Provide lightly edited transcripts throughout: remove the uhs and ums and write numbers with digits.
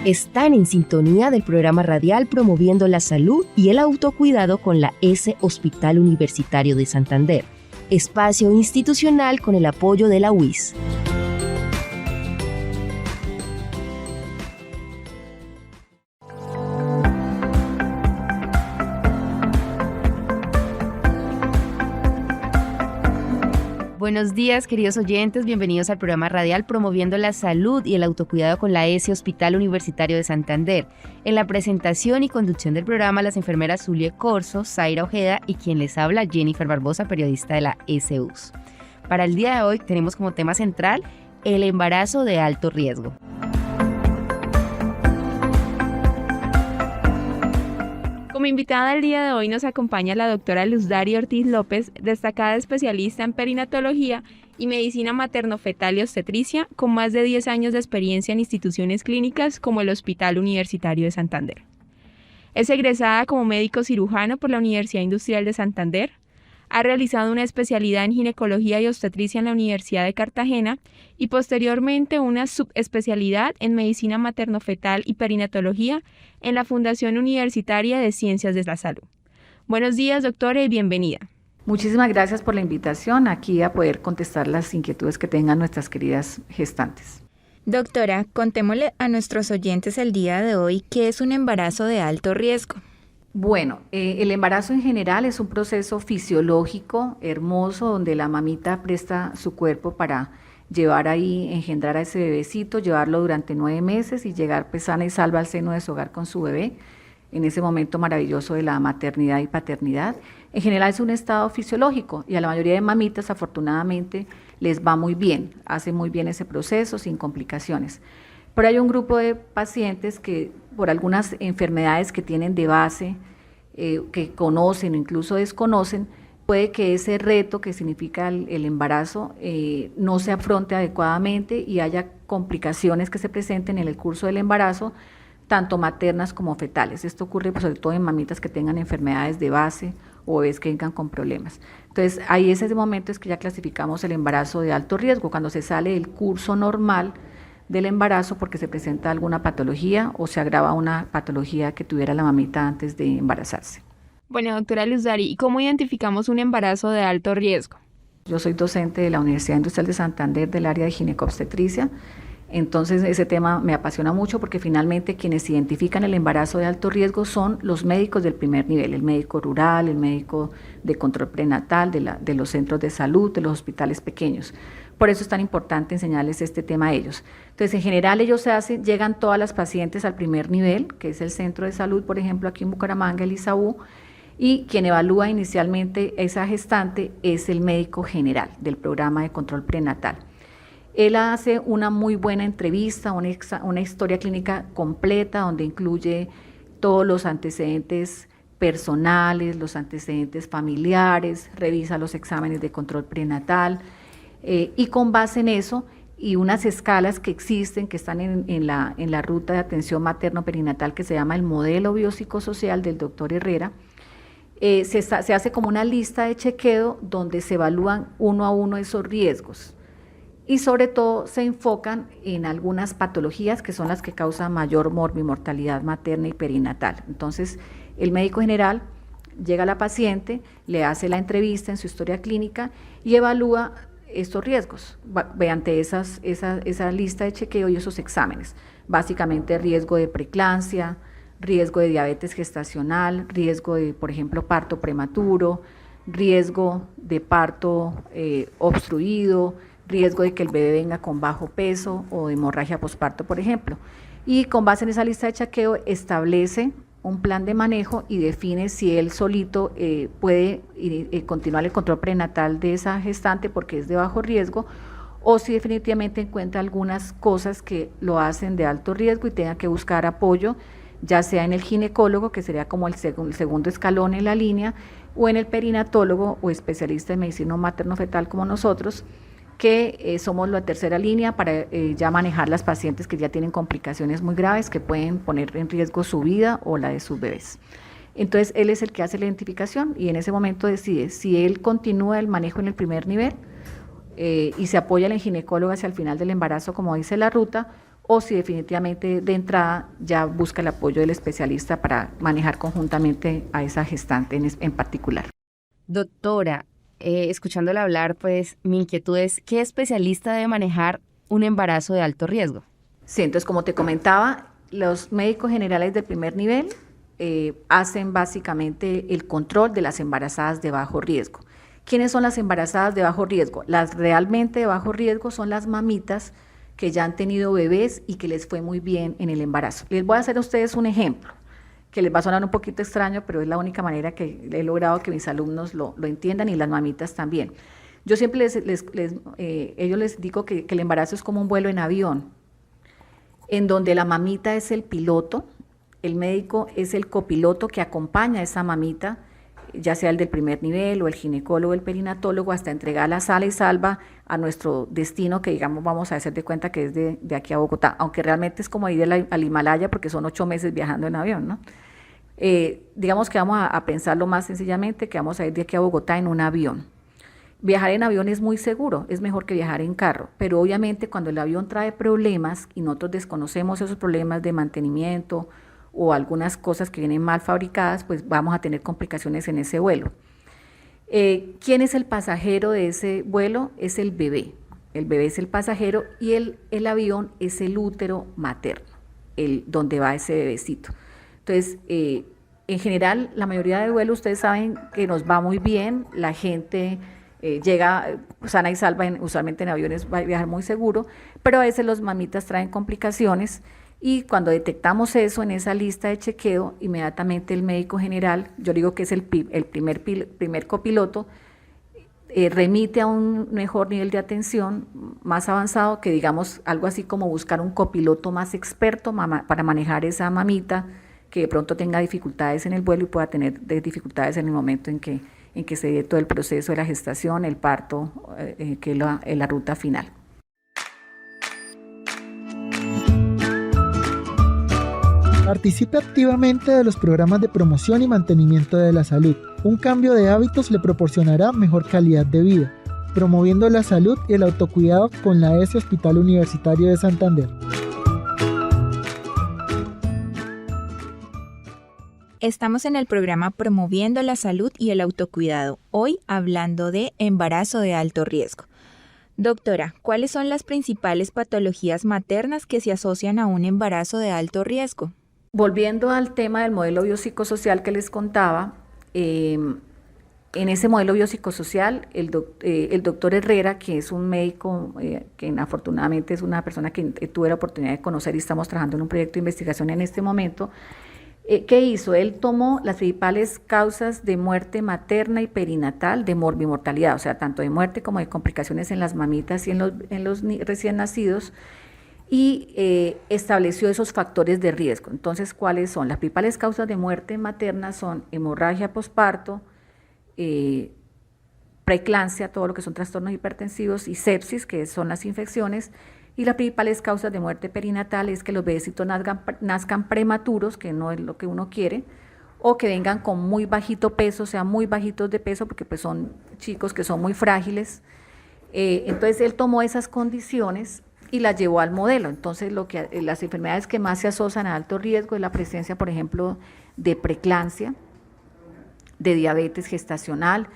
Están en sintonía del programa radial promoviendo la salud y el autocuidado con la S Hospital Universitario de Santander, espacio institucional con el apoyo de la UIS. Buenos días, queridos oyentes, bienvenidos al programa radial promoviendo la salud y el autocuidado con la S Hospital Universitario de Santander. En la presentación y conducción del programa, las enfermeras Zulie Corzo, Zaira Ojeda y quien les habla, Jennifer Barbosa, periodista de la SUS. Para el día de hoy tenemos como tema central el embarazo de alto riesgo. Como invitada el día de hoy nos acompaña la doctora Luz Dari Ortiz López, destacada especialista en perinatología y medicina materno-fetal y obstetricia, con más de 10 años de experiencia en instituciones clínicas como el Hospital Universitario de Santander. Es egresada como médico cirujano por la Universidad Industrial de Santander, ha realizado una especialidad en ginecología y obstetricia en la Universidad de Cartagena y posteriormente una subespecialidad en medicina materno-fetal y perinatología en la Fundación Universitaria de Ciencias de la Salud. Buenos días, doctora, y bienvenida. Muchísimas gracias por la invitación aquí a poder contestar las inquietudes que tengan nuestras queridas gestantes. Doctora, contémosle a nuestros oyentes el día de hoy qué es un embarazo de alto riesgo. Bueno, el embarazo en general es un proceso fisiológico hermoso donde la mamita presta su cuerpo para llevar ahí, engendrar a ese bebecito, llevarlo durante 9 meses y llegar pues sana y salva al seno de su hogar con su bebé, en ese momento maravilloso de la maternidad y paternidad. En general es un estado fisiológico y a la mayoría de mamitas afortunadamente les va muy bien, hace muy bien ese proceso sin complicaciones. Pero hay un grupo de pacientes que por algunas enfermedades que tienen de base, que conocen o incluso desconocen, puede que ese reto que significa el embarazo no se afronte adecuadamente y haya complicaciones que se presenten en el curso del embarazo, tanto maternas como fetales. Esto ocurre pues, sobre todo en mamitas que tengan enfermedades de base o bebés que vengan con problemas. Entonces, ahí ese momento es que ya clasificamos el embarazo de alto riesgo, cuando se sale del curso normal del embarazo porque se presenta alguna patología o se agrava una patología que tuviera la mamita antes de embarazarse. Bueno, doctora Luz Dari, ¿y cómo identificamos un embarazo de alto riesgo? Yo soy docente de la Universidad Industrial de Santander del área de ginecobstetricia, entonces ese tema me apasiona mucho porque finalmente quienes identifican el embarazo de alto riesgo son los médicos del primer nivel, el médico rural, el médico de control prenatal, de los centros de salud, de los hospitales pequeños. Por eso es tan importante enseñarles este tema a ellos. Entonces, en general, llegan todas las pacientes al primer nivel, que es el centro de salud, por ejemplo, aquí en Bucaramanga, el ISAU, y quien evalúa inicialmente esa gestante es el médico general del programa de control prenatal. Él hace una muy buena entrevista, una historia clínica completa, donde incluye todos los antecedentes personales, los antecedentes familiares, revisa los exámenes de control prenatal, y con base en eso y unas escalas que existen, que están en la ruta de atención materno-perinatal que se llama el modelo biopsicosocial del doctor Herrera, se hace como una lista de chequeo donde se evalúan uno a uno esos riesgos y sobre todo se enfocan en algunas patologías que son las que causan mayor morbimortalidad materna y perinatal. Entonces el médico general llega a la paciente, le hace la entrevista en su historia clínica y evalúa estos riesgos mediante esa lista de chequeo y esos exámenes. Básicamente riesgo de preeclampsia, riesgo de diabetes gestacional, riesgo de, por ejemplo, parto prematuro, riesgo de parto obstruido, riesgo de que el bebé venga con bajo peso o de hemorragia posparto, por ejemplo. Y con base en esa lista de chequeo establece un plan de manejo y define si él solito puede continuar el control prenatal de esa gestante porque es de bajo riesgo, o si definitivamente encuentra algunas cosas que lo hacen de alto riesgo y tenga que buscar apoyo, ya sea en el ginecólogo, que sería como el segundo escalón en la línea, o en el perinatólogo o especialista en medicina materno-fetal como nosotros, que somos la tercera línea para ya manejar las pacientes que ya tienen complicaciones muy graves que pueden poner en riesgo su vida o la de sus bebés. Entonces, él es el que hace la identificación y en ese momento decide si él continúa el manejo en el primer nivel y se apoya en el ginecólogo hacia el final del embarazo, como dice la ruta, o si definitivamente de entrada ya busca el apoyo del especialista para manejar conjuntamente a esa gestante en particular. Doctora, escuchándola hablar, pues mi inquietud es, ¿qué especialista debe manejar un embarazo de alto riesgo? Sí, entonces como te comentaba, los médicos generales del primer nivel hacen básicamente el control de las embarazadas de bajo riesgo. ¿Quiénes son las embarazadas de bajo riesgo? Las realmente de bajo riesgo son las mamitas que ya han tenido bebés y que les fue muy bien en el embarazo. Les voy a hacer a ustedes un ejemplo, que les va a sonar un poquito extraño, pero es la única manera que he logrado que mis alumnos lo entiendan y las mamitas también. Yo siempre ellos les digo que el embarazo es como un vuelo en avión, en donde la mamita es el piloto, el médico es el copiloto que acompaña a esa mamita, ya sea el del primer nivel o el ginecólogo, el perinatólogo, hasta entregarla sala y salva a nuestro destino, que digamos vamos a hacer de cuenta que es de aquí a Bogotá, aunque realmente es como ir al Himalaya porque son 8 meses viajando en avión, ¿no? Digamos que vamos a pensarlo más sencillamente, que vamos a ir de aquí a Bogotá en un avión. Viajar en avión es muy seguro, es mejor que viajar en carro, pero obviamente cuando el avión trae problemas y nosotros desconocemos esos problemas de mantenimiento o algunas cosas que vienen mal fabricadas, pues vamos a tener complicaciones en ese vuelo. ¿Quién es el pasajero de ese vuelo? Es el bebé. El bebé es el pasajero y el avión es el útero materno, donde va ese bebecito. Entonces, en general, la mayoría de vuelos, ustedes saben que nos va muy bien, la gente llega sana y salva, usualmente en aviones va a viajar muy seguro, pero a veces los mamitas traen complicaciones y cuando detectamos eso en esa lista de chequeo, inmediatamente el médico general, yo digo que es el primer copiloto, remite a un mejor nivel de atención, más avanzado, que digamos algo así como buscar un copiloto más experto para manejar esa mamita que de pronto tenga dificultades en el vuelo y pueda tener dificultades en el momento en que se dé todo el proceso de la gestación, el parto, que es la ruta final. Participe activamente de los programas de promoción y mantenimiento de la salud. Un cambio de hábitos le proporcionará mejor calidad de vida, promoviendo la salud y el autocuidado con la ESI Hospital Universitario de Santander. Estamos en el programa Promoviendo la Salud y el Autocuidado, hoy hablando de embarazo de alto riesgo. Doctora, ¿cuáles son las principales patologías maternas que se asocian a un embarazo de alto riesgo? Volviendo al tema del modelo biopsicosocial que les contaba, en ese modelo biopsicosocial, el doctor Herrera, que es un médico que afortunadamente es una persona que tuve la oportunidad de conocer y estamos trabajando en un proyecto de investigación en este momento, ¿qué hizo? Él tomó las principales causas de muerte materna y perinatal, de morbimortalidad, o sea, tanto de muerte como de complicaciones en las mamitas y en los recién nacidos, y estableció esos factores de riesgo. Entonces, ¿cuáles son? Las principales causas de muerte materna son hemorragia posparto, preeclampsia, todo lo que son trastornos hipertensivos, y sepsis, que son las infecciones. Y las principales causas de muerte perinatal es que los bebecitos nazcan prematuros, que no es lo que uno quiere, o que vengan con muy bajito peso, o sea, muy bajitos de peso, porque pues son chicos que son muy frágiles. Entonces él tomó esas condiciones y las llevó al modelo. Entonces las enfermedades que más se asocian a alto riesgo es la presencia, por ejemplo, de preeclampsia, de diabetes gestacional,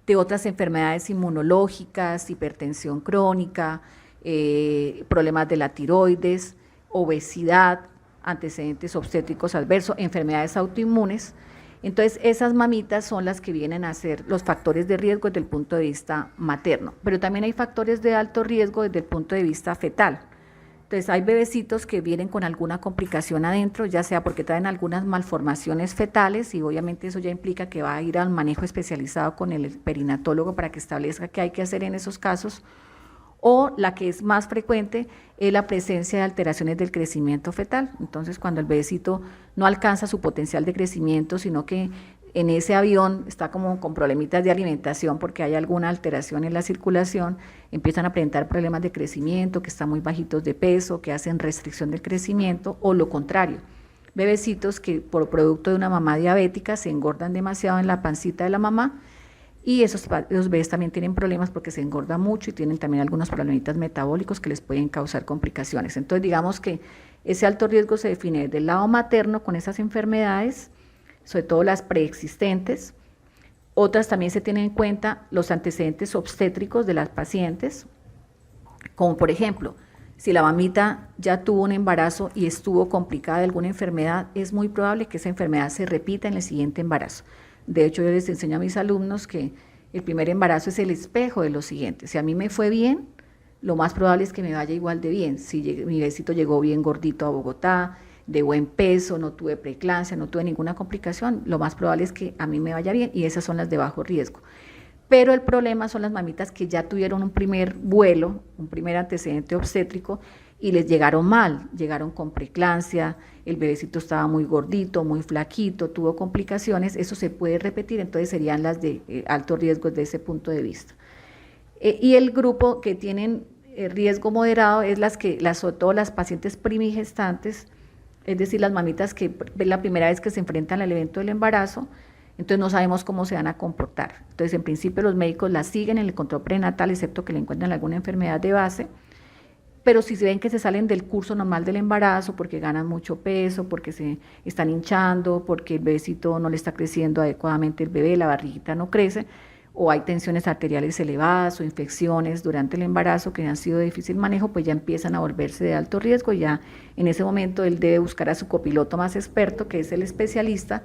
de otras enfermedades inmunológicas, hipertensión crónica, problemas de la tiroides, obesidad, antecedentes obstétricos adversos, enfermedades autoinmunes. Entonces, esas mamitas son las que vienen a ser los factores de riesgo desde el punto de vista materno, pero también hay factores de alto riesgo desde el punto de vista fetal. Entonces, hay bebecitos que vienen con alguna complicación adentro, ya sea porque traen algunas malformaciones fetales, y obviamente eso ya implica que va a ir al manejo especializado con el perinatólogo para que establezca qué hay que hacer en esos casos, o la que es más frecuente es la presencia de alteraciones del crecimiento fetal. Entonces, cuando el bebecito no alcanza su potencial de crecimiento, sino que en ese avión está como con problemitas de alimentación porque hay alguna alteración en la circulación, empiezan a presentar problemas de crecimiento, que están muy bajitos de peso, que hacen restricción del crecimiento, o lo contrario, bebecitos que por producto de una mamá diabética se engordan demasiado en la pancita de la mamá, y esos bebés también tienen problemas porque se engordan mucho y tienen también algunos problemitas metabólicos que les pueden causar complicaciones. Entonces digamos que ese alto riesgo se define del lado materno con esas enfermedades, sobre todo las preexistentes. Otras también se tienen en cuenta los antecedentes obstétricos de las pacientes, como por ejemplo, si la mamita ya tuvo un embarazo y estuvo complicada de alguna enfermedad, es muy probable que esa enfermedad se repita en el siguiente embarazo. De hecho, yo les enseño a mis alumnos que el primer embarazo es el espejo de lo siguiente. Si a mí me fue bien, lo más probable es que me vaya igual de bien. Si mi bebecito llegó bien gordito a Bogotá, de buen peso, no tuve preeclampsia, no tuve ninguna complicación, lo más probable es que a mí me vaya bien, y esas son las de bajo riesgo. Pero el problema son las mamitas que ya tuvieron un primer vuelo, un primer antecedente obstétrico, y les llegaron mal, llegaron con preeclampsia, el bebecito estaba muy gordito, muy flaquito, tuvo complicaciones, eso se puede repetir, entonces serían las de alto riesgo desde ese punto de vista. Y el grupo que tienen riesgo moderado es sobre todo las pacientes primigestantes, es decir, las mamitas que es la primera vez que se enfrentan al evento del embarazo, entonces no sabemos cómo se van a comportar. Entonces, en principio, los médicos las siguen en el control prenatal, excepto que le encuentren alguna enfermedad de base, pero si se ven que se salen del curso normal del embarazo porque ganan mucho peso, porque se están hinchando, porque el bebecito no le está creciendo adecuadamente el bebé, la barriguita no crece, o hay tensiones arteriales elevadas o infecciones durante el embarazo que han sido de difícil manejo, pues ya empiezan a volverse de alto riesgo, y ya en ese momento él debe buscar a su copiloto más experto, que es el especialista,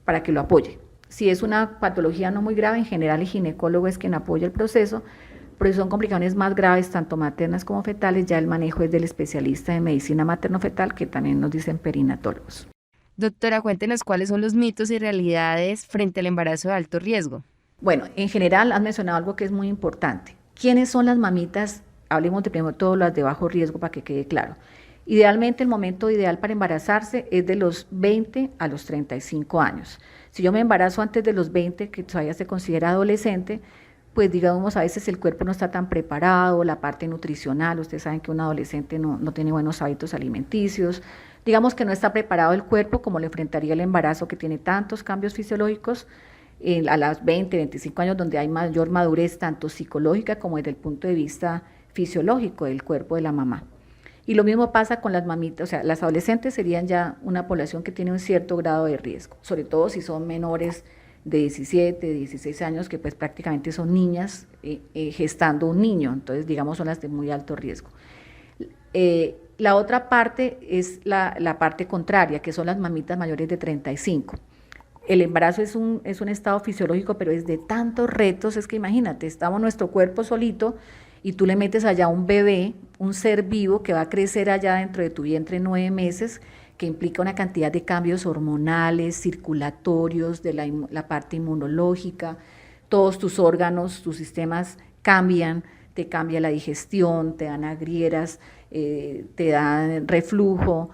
para que lo apoye. Si es una patología no muy grave, en general el ginecólogo es quien apoya el proceso, pero si son complicaciones más graves, tanto maternas como fetales, ya el manejo es del especialista de medicina materno-fetal, que también nos dicen perinatólogos. Doctora, cuéntenos cuáles son los mitos y realidades frente al embarazo de alto riesgo. Bueno, en general has mencionado algo que es muy importante. ¿Quiénes son las mamitas? Hablemos de primero todas las de bajo riesgo para que quede claro. Idealmente, el momento ideal para embarazarse es de los 20 a los 35 años. Si yo me embarazo antes de los 20, que todavía se considera adolescente, pues digamos a veces el cuerpo no está tan preparado, la parte nutricional, ustedes saben que un adolescente no tiene buenos hábitos alimenticios, digamos que no está preparado el cuerpo como le enfrentaría el embarazo, que tiene tantos cambios fisiológicos, a las 20, 25 años, donde hay mayor madurez tanto psicológica como desde el punto de vista fisiológico del cuerpo de la mamá. Y lo mismo pasa con las mamitas, o sea, las adolescentes serían ya una población que tiene un cierto grado de riesgo, sobre todo si son menores de 17, 16 años, que pues prácticamente son niñas gestando un niño, entonces digamos son las de muy alto riesgo. La otra parte es la parte contraria, que son las mamitas mayores de 35. El embarazo es un estado fisiológico, pero es de tantos retos, es que imagínate, estamos nuestro cuerpo solito y tú le metes allá un bebé, un ser vivo que va a crecer allá dentro de tu vientre 9 meses, que implica una cantidad de cambios hormonales, circulatorios, de la parte inmunológica, todos tus órganos, tus sistemas cambian, te cambia la digestión, te dan agrieras, te dan reflujo,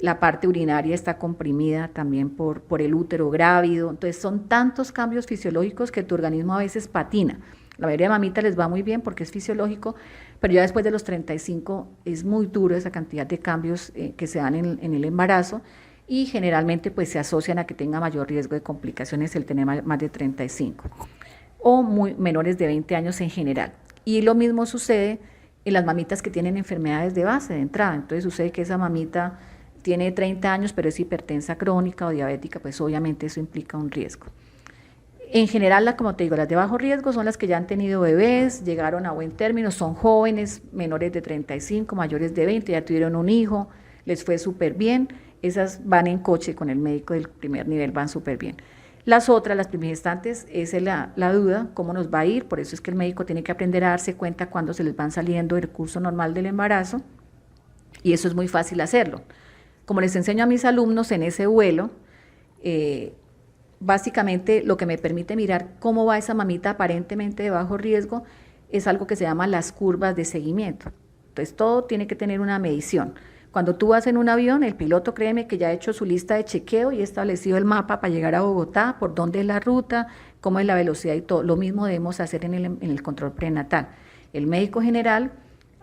la parte urinaria está comprimida también por el útero grávido, entonces son tantos cambios fisiológicos que tu organismo a veces patina. La mayoría de mamitas les va muy bien porque es fisiológico, pero ya después de los 35 es muy duro esa cantidad de cambios que se dan en el embarazo, y generalmente pues se asocian a que tenga mayor riesgo de complicaciones el tener más de 35 o menores de 20 años en general. Y lo mismo sucede en las mamitas que tienen enfermedades de base de entrada. Entonces sucede que esa mamita tiene 30 años pero es hipertensa crónica o diabética, pues obviamente eso implica un riesgo. En general, como te digo, las de bajo riesgo son las que ya han tenido bebés, llegaron a buen término, son jóvenes, menores de 35, mayores de 20, ya tuvieron un hijo, les fue súper bien, esas van en coche con el médico del primer nivel, van súper bien. Las otras, las primigestantes, esa es la duda, cómo nos va a ir, por eso es que el médico tiene que aprender a darse cuenta cuando se les van saliendo del curso normal del embarazo, y eso es muy fácil hacerlo. Como les enseño a mis alumnos en ese vuelo, básicamente lo que me permite mirar cómo va esa mamita aparentemente de bajo riesgo es algo que se llama las curvas de seguimiento. Entonces todo tiene que tener una medición. Cuando tú vas en un avión, el piloto, créeme que ya ha hecho su lista de chequeo y ha establecido el mapa para llegar a Bogotá, por dónde es la ruta, cómo es la velocidad y todo. Lo mismo debemos hacer en el control prenatal. El médico general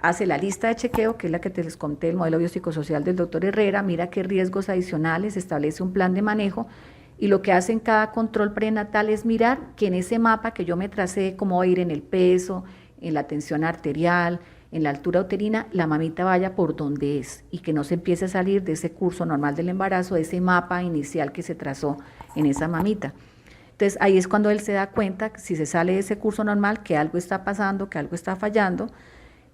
hace la lista de chequeo, que es la que te les conté, el modelo biopsicosocial del doctor Herrera, mira qué riesgos adicionales, establece un plan de manejo, Y lo que hace en cada control prenatal es mirar que en ese mapa que yo me tracé, cómo va a ir en el peso, en la tensión arterial, en la altura uterina, la mamita vaya por donde es y que no se empiece a salir de ese curso normal del embarazo, de ese mapa inicial que se trazó en esa mamita. Entonces ahí es cuando él se da cuenta, si se sale de ese curso normal, que algo está pasando, que algo está fallando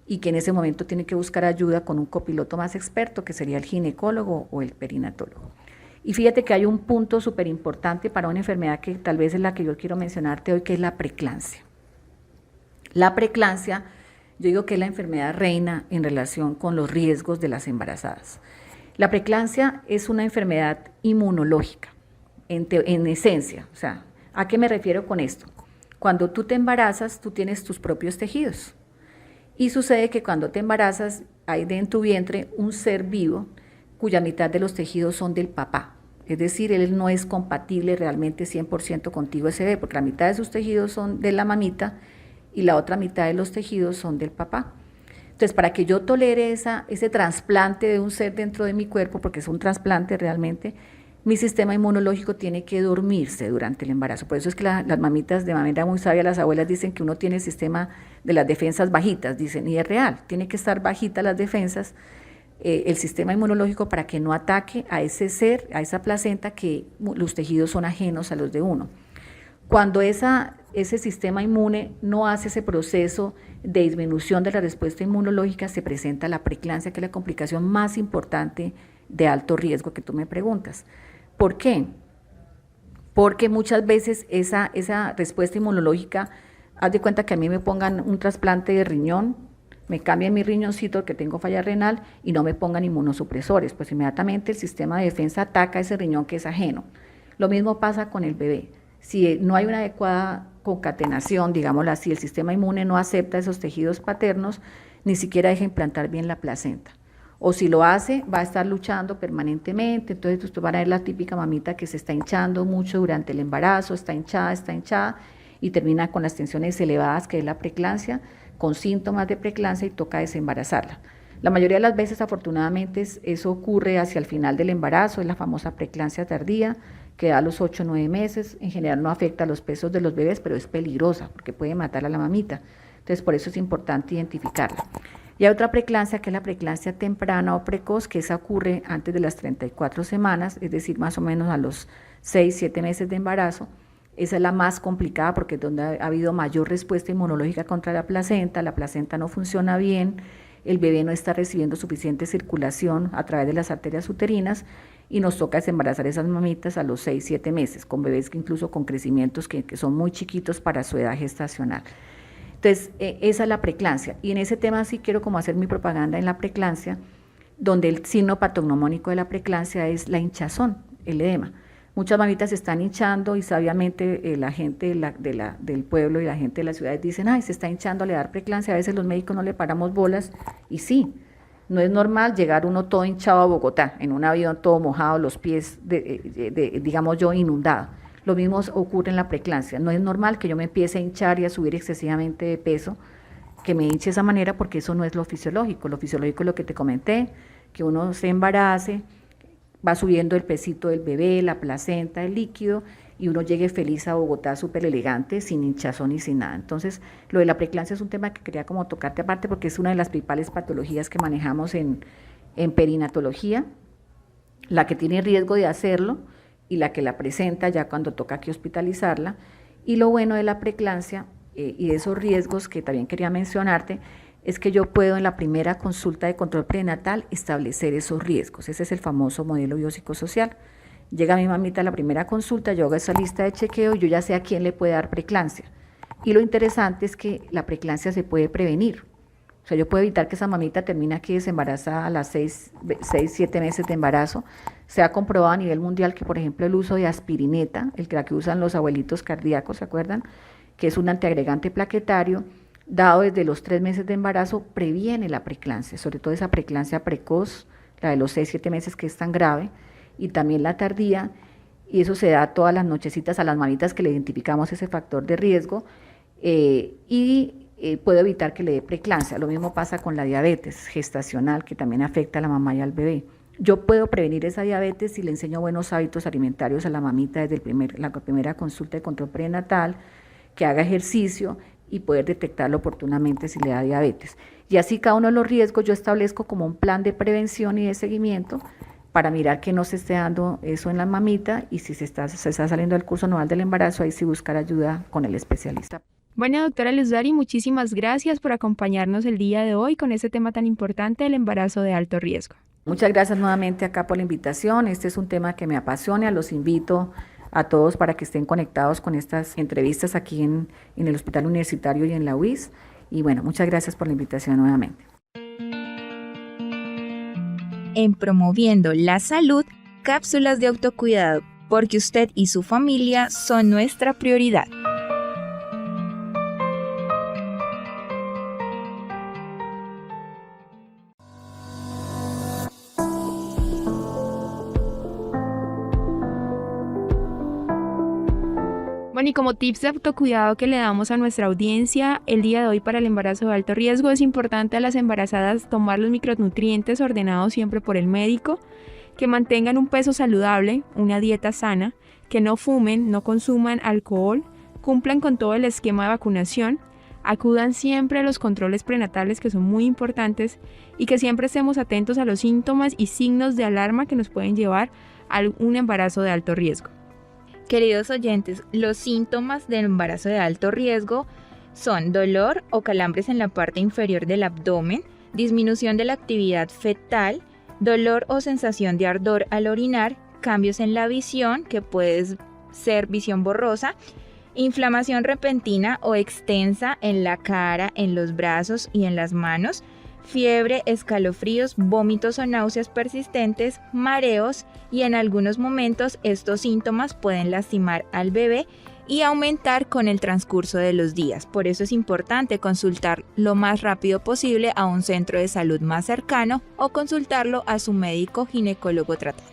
y que en ese momento tiene que buscar ayuda con un copiloto más experto, que sería el ginecólogo o el perinatólogo. Y fíjate que hay un punto súper importante para una enfermedad que tal vez es la que yo quiero mencionarte hoy, que es la preeclampsia. La preeclampsia, yo digo que es la enfermedad reina en relación con los riesgos de las embarazadas. La preeclampsia es una enfermedad inmunológica, en esencia. O sea, ¿a qué me refiero con esto? Cuando tú te embarazas, tú tienes tus propios tejidos. Y sucede que cuando te embarazas, hay en tu vientre un ser vivo cuya mitad de los tejidos son del papá. Es decir, él no es compatible realmente 100% contigo ese bebé, porque la mitad de sus tejidos son de la mamita y la otra mitad de los tejidos son del papá. Entonces, para que yo tolere ese trasplante de un ser dentro de mi cuerpo, porque es un trasplante realmente, mi sistema inmunológico tiene que dormirse durante el embarazo. Por eso es que las mamitas, de manera muy sabia, las abuelas dicen que uno tiene el sistema de las defensas bajitas, dicen, y es real, tiene que estar bajita las defensas, el sistema inmunológico, para que no ataque a ese ser, a esa placenta, que los tejidos son ajenos a los de uno. Cuando ese sistema inmune no hace ese proceso de disminución de la respuesta inmunológica, se presenta la preeclampsia, que es la complicación más importante de alto riesgo que tú me preguntas. ¿Por qué? Porque muchas veces esa respuesta inmunológica, haz de cuenta que a mí me pongan un trasplante de riñón, me cambian mi riñoncito que tengo falla renal y no me pongan inmunosupresores, pues inmediatamente el sistema de defensa ataca ese riñón que es ajeno. Lo mismo pasa con el bebé. Si no hay una adecuada concatenación, digámoslo así, el sistema inmune no acepta esos tejidos paternos, ni siquiera deja implantar bien la placenta. O si lo hace, va a estar luchando permanentemente. Entonces ustedes van a ver la típica mamita que se está hinchando mucho durante el embarazo, está hinchada, y termina con las tensiones elevadas, que es la preeclampsia, con síntomas de preeclampsia, y toca desembarazarla. La mayoría de las veces, afortunadamente, eso ocurre hacia el final del embarazo, es la famosa preeclampsia tardía, que da a los 8 o 9 meses. En general no afecta a los pesos de los bebés, pero es peligrosa porque puede matar a la mamita. Entonces, por eso es importante identificarla. Y hay otra preeclampsia, que es la preeclampsia temprana o precoz, que esa ocurre antes de las 34 semanas, es decir, más o menos a los 6, 7 meses de embarazo. Esa es la más complicada porque es donde ha habido mayor respuesta inmunológica contra la placenta no funciona bien, el bebé no está recibiendo suficiente circulación a través de las arterias uterinas, y nos toca desembarazar esas mamitas a los 6, 7 meses, con bebés que incluso con crecimientos que son muy chiquitos para su edad gestacional. Entonces, esa es la preeclampsia, y en ese tema sí quiero como hacer mi propaganda en la preeclampsia, donde el signo patognomónico de la preeclampsia es la hinchazón, el edema. Muchas mamitas se están hinchando y sabiamente la gente del pueblo y la gente de las ciudades dicen, ay, se está hinchando, le da preeclampsia. A veces los médicos no le paramos bolas, y sí, no es normal llegar uno todo hinchado a Bogotá, en un avión todo mojado, los pies, digamos yo, inundado. Lo mismo ocurre en la preeclampsia. No es normal que yo me empiece a hinchar y a subir excesivamente de peso, que me hinche de esa manera, porque eso no es lo fisiológico. Lo fisiológico es lo que te comenté, que uno se embarace, va subiendo el pesito del bebé, la placenta, el líquido, y uno llegue feliz a Bogotá súper elegante, sin hinchazón y sin nada. Entonces, lo de la preeclampsia es un tema que quería como tocarte aparte, porque es una de las principales patologías que manejamos en perinatología, la que tiene riesgo de hacerlo y la que la presenta ya cuando toca que hospitalizarla. Y lo bueno de la preeclampsia y de esos riesgos que también quería mencionarte, es que yo puedo en la primera consulta de control prenatal establecer esos riesgos. Ese es el famoso modelo biopsicosocial. Llega mi mamita a la primera consulta, yo hago esa lista de chequeo y yo ya sé a quién le puede dar preeclampsia. Y lo interesante es que la preeclampsia se puede prevenir. O sea, yo puedo evitar que esa mamita termine aquí desembarazada a las 6, 7 meses de embarazo. Se ha comprobado a nivel mundial que, por ejemplo, el uso de aspirineta, la que usan los abuelitos cardíacos, ¿se acuerdan? Que es un antiagregante plaquetario, dado desde los 3 meses de embarazo, previene la preeclampsia, sobre todo esa preeclampsia precoz, la de los 6, 7 meses, que es tan grave, y también la tardía, y eso se da todas las nochecitas a las mamitas que le identificamos ese factor de riesgo, puede evitar que le dé preeclampsia. Lo mismo pasa con la diabetes gestacional, que también afecta a la mamá y al bebé. Yo puedo prevenir esa diabetes si le enseño buenos hábitos alimentarios a la mamita desde la primera consulta de control prenatal, que haga ejercicio y poder detectarlo oportunamente si le da diabetes. Y así cada uno de los riesgos yo establezco como un plan de prevención y de seguimiento para mirar que no se esté dando eso en la mamita, y si se está saliendo del curso anual del embarazo, ahí sí buscar ayuda con el especialista. Bueno, doctora Luzari, muchísimas gracias por acompañarnos el día de hoy con este tema tan importante del embarazo de alto riesgo. Muchas gracias nuevamente acá por la invitación. Este es un tema que me apasiona. Los invito a todos para que estén conectados con estas entrevistas aquí en el Hospital Universitario y en la UIS. Y bueno, muchas gracias por la invitación nuevamente. En Promoviendo la Salud, cápsulas de autocuidado, porque usted y su familia son nuestra prioridad. Bueno, y como tips de autocuidado que le damos a nuestra audiencia el día de hoy para el embarazo de alto riesgo, es importante a las embarazadas tomar los micronutrientes ordenados siempre por el médico, que mantengan un peso saludable, una dieta sana, que no fumen, no consuman alcohol, cumplan con todo el esquema de vacunación, acudan siempre a los controles prenatales, que son muy importantes, y que siempre estemos atentos a los síntomas y signos de alarma que nos pueden llevar a un embarazo de alto riesgo. Queridos oyentes, los síntomas del embarazo de alto riesgo son dolor o calambres en la parte inferior del abdomen, disminución de la actividad fetal, dolor o sensación de ardor al orinar, cambios en la visión, que puede ser visión borrosa, inflamación repentina o extensa en la cara, en los brazos y en las manos, fiebre, escalofríos, vómitos o náuseas persistentes, mareos, y en algunos momentos estos síntomas pueden lastimar al bebé y aumentar con el transcurso de los días. Por eso es importante consultar lo más rápido posible a un centro de salud más cercano o consultarlo a su médico ginecólogo tratante.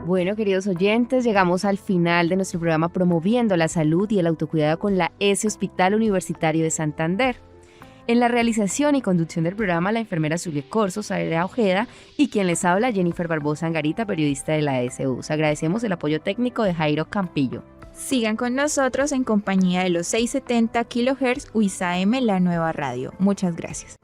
Bueno, queridos oyentes, llegamos al final de nuestro programa Promoviendo la Salud y el Autocuidado con la ESE Hospital Universitario de Santander. En la realización y conducción del programa, la enfermera Zulia Corzo, Sara Ojeda, y quien les habla, Jennifer Barbosa Angarita, periodista de la ESU. Agradecemos el apoyo técnico de Jairo Campillo. Sigan con nosotros en compañía de los 670 kHz UISAM, la nueva radio. Muchas gracias.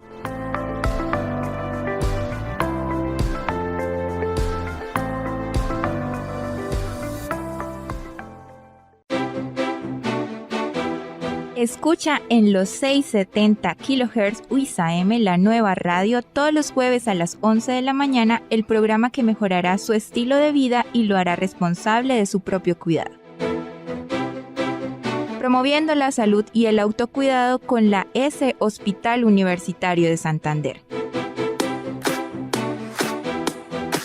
Escucha en los 670 kHz UISAM, la nueva radio, todos los jueves a las 11 de la mañana, el programa que mejorará su estilo de vida y lo hará responsable de su propio cuidado. Promoviendo la salud y el autocuidado con la ESE Hospital Universitario de Santander.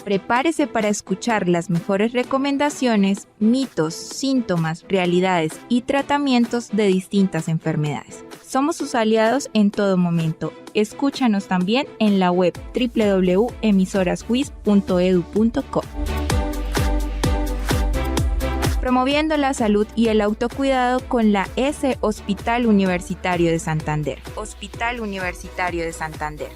Prepárese para escuchar las mejores recomendaciones, mitos, síntomas, realidades y tratamientos de distintas enfermedades. Somos sus aliados en todo momento. Escúchanos también en la web www.emisoraswis.edu.co. Promoviendo la salud y el autocuidado con la ESE Hospital Universitario de Santander. Hospital Universitario de Santander.